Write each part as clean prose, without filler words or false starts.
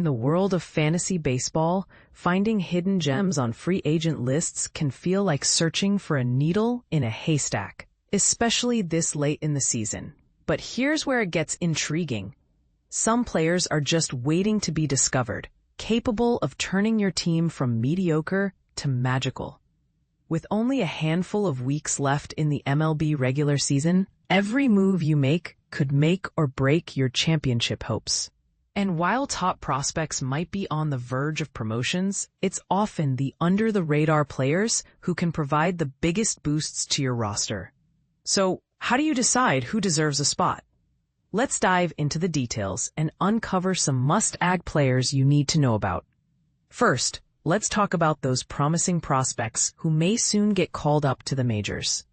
In the world of fantasy baseball, finding hidden gems on free agent lists can feel like searching for a needle in a haystack, especially this late in the season. But here's where it gets intriguing. Some players are just waiting to be discovered, capable of turning your team from mediocre to magical. With only a handful of weeks left in the MLB regular season, every move you make could make or break your championship hopes. And while top prospects might be on the verge of promotions, it's often the under-the-radar players who can provide the biggest boosts to your roster. So, how do you decide who deserves a spot? Let's dive into the details and uncover some must-add players you need to know about. First, let's talk about those promising prospects who may soon get called up to the majors.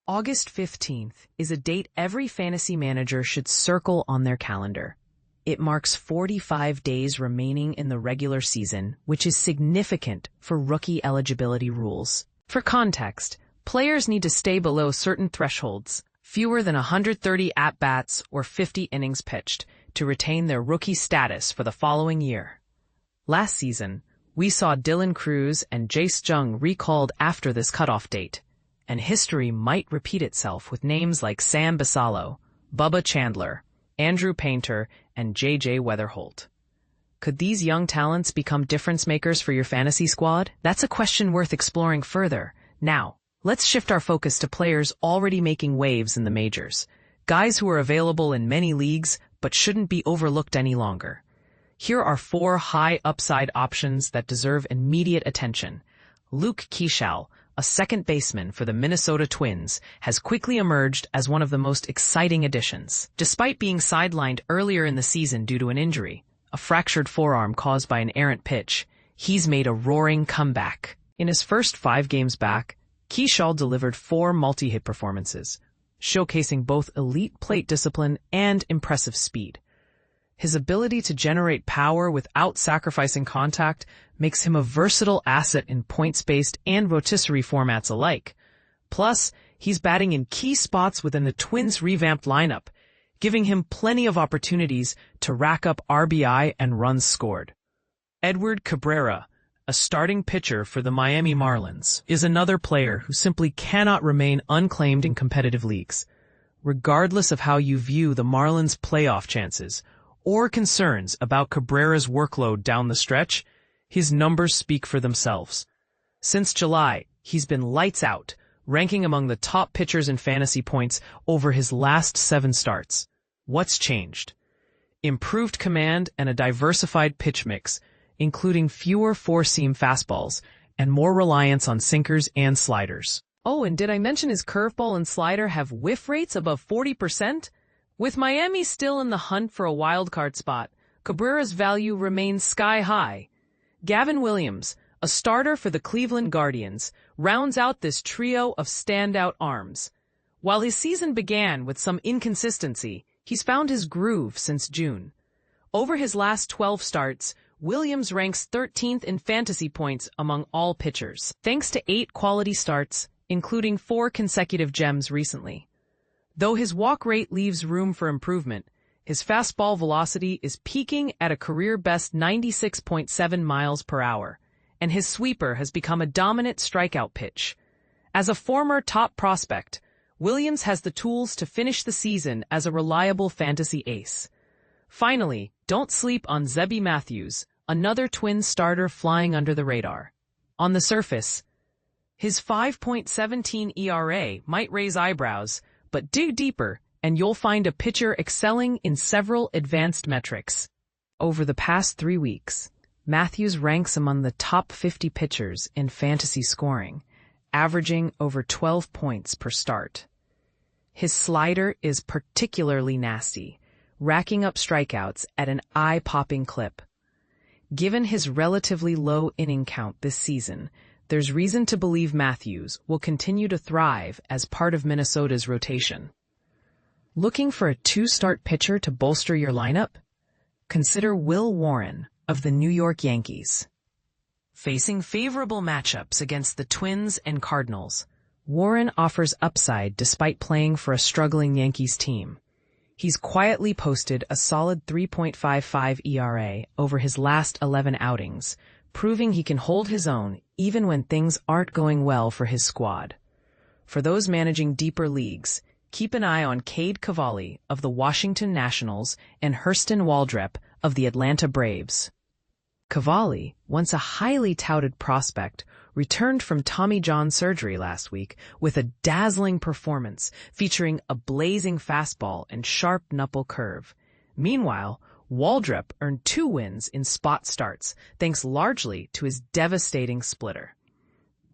August 15th is a date every fantasy manager should circle on their calendar. It marks 45 days remaining in the regular season, which is significant for rookie eligibility rules. For context, players need to stay below certain thresholds, fewer than 130 at-bats or 50 innings pitched, to retain their rookie status for the following year. Last season, we saw Dylan Cruz and Jace Jung recalled after this cutoff date, and history might repeat itself with names like Sam Basallo, Bubba Chandler, Andrew Painter, and J.J. Weatherholt. Could these young talents become difference makers for your fantasy squad? That's a question worth exploring further. Now, let's shift our focus to players already making waves in the majors. Guys who are available in many leagues but shouldn't be overlooked any longer. Here are 4 high upside options that deserve immediate attention. Luke Keaschall, a second baseman for the Minnesota Twins, has quickly emerged as one of the most exciting additions. Despite being sidelined earlier in the season due to an injury, a fractured forearm caused by an errant pitch, he's made a roaring comeback. In his first 5 games back, Keaschall delivered 4 multi-hit performances, showcasing both elite plate discipline and impressive speed. His ability to generate power without sacrificing contact makes him a versatile asset in points-based and rotisserie formats alike. Plus, he's batting in key spots within the Twins' revamped lineup, giving him plenty of opportunities to rack up RBI and runs scored. Edward Cabrera, a starting pitcher for the Miami Marlins, is another player who simply cannot remain unclaimed in competitive leagues. Regardless of how you view the Marlins' playoff chances, or concerns about Cabrera's workload down the stretch, his numbers speak for themselves. Since July, he's been lights out, ranking among the top pitchers in fantasy points over his last 7 starts. What's changed? Improved command and a diversified pitch mix, including fewer four-seam fastballs and more reliance on sinkers and sliders. Oh, and did I mention his curveball and slider have whiff rates above 40%? With Miami still in the hunt for a wildcard spot, Cabrera's value remains sky-high. Gavin Williams, a starter for the Cleveland Guardians, rounds out this trio of standout arms. While his season began with some inconsistency, he's found his groove since June. Over his last 12 starts, Williams ranks 13th in fantasy points among all pitchers, thanks to 8 quality starts, including 4 consecutive gems recently. Though his walk rate leaves room for improvement, his fastball velocity is peaking at a career-best 96.7 miles per hour, and his sweeper has become a dominant strikeout pitch. As a former top prospect, Williams has the tools to finish the season as a reliable fantasy ace. Finally, don't sleep on Zebby Matthews, another Twins starter flying under the radar. On the surface, his 5.17 ERA might raise eyebrows, but dig deeper, and you'll find a pitcher excelling in several advanced metrics. Over the past 3 weeks, Matthews ranks among the top 50 pitchers in fantasy scoring, averaging over 12 points per start. His slider is particularly nasty, racking up strikeouts at an eye-popping clip. Given his relatively low inning count this season, there's reason to believe Matthews will continue to thrive as part of Minnesota's rotation. Looking for a 2-start pitcher to bolster your lineup? Consider Will Warren of the New York Yankees. Facing favorable matchups against the Twins and Cardinals, Warren offers upside despite playing for a struggling Yankees team. He's quietly posted a solid 3.55 ERA over his last 11 outings, proving he can hold his own even when things aren't going well for his squad. For those managing deeper leagues, keep an eye on Cade Cavalli of the Washington Nationals and Hurston Waldrep of the Atlanta Braves. Cavalli, once a highly touted prospect, returned from Tommy John surgery last week with a dazzling performance featuring a blazing fastball and sharp knuckle curve. Meanwhile, Waldrep earned 2 wins in spot starts, thanks largely to his devastating splitter.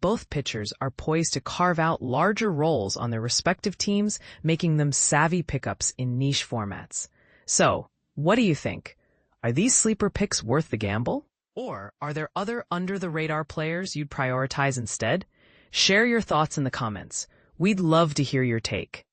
Both pitchers are poised to carve out larger roles on their respective teams, making them savvy pickups in niche formats. So, what do you think? Are these sleeper picks worth the gamble? Or are there other under-the-radar players you'd prioritize instead? Share your thoughts in the comments. We'd love to hear your take.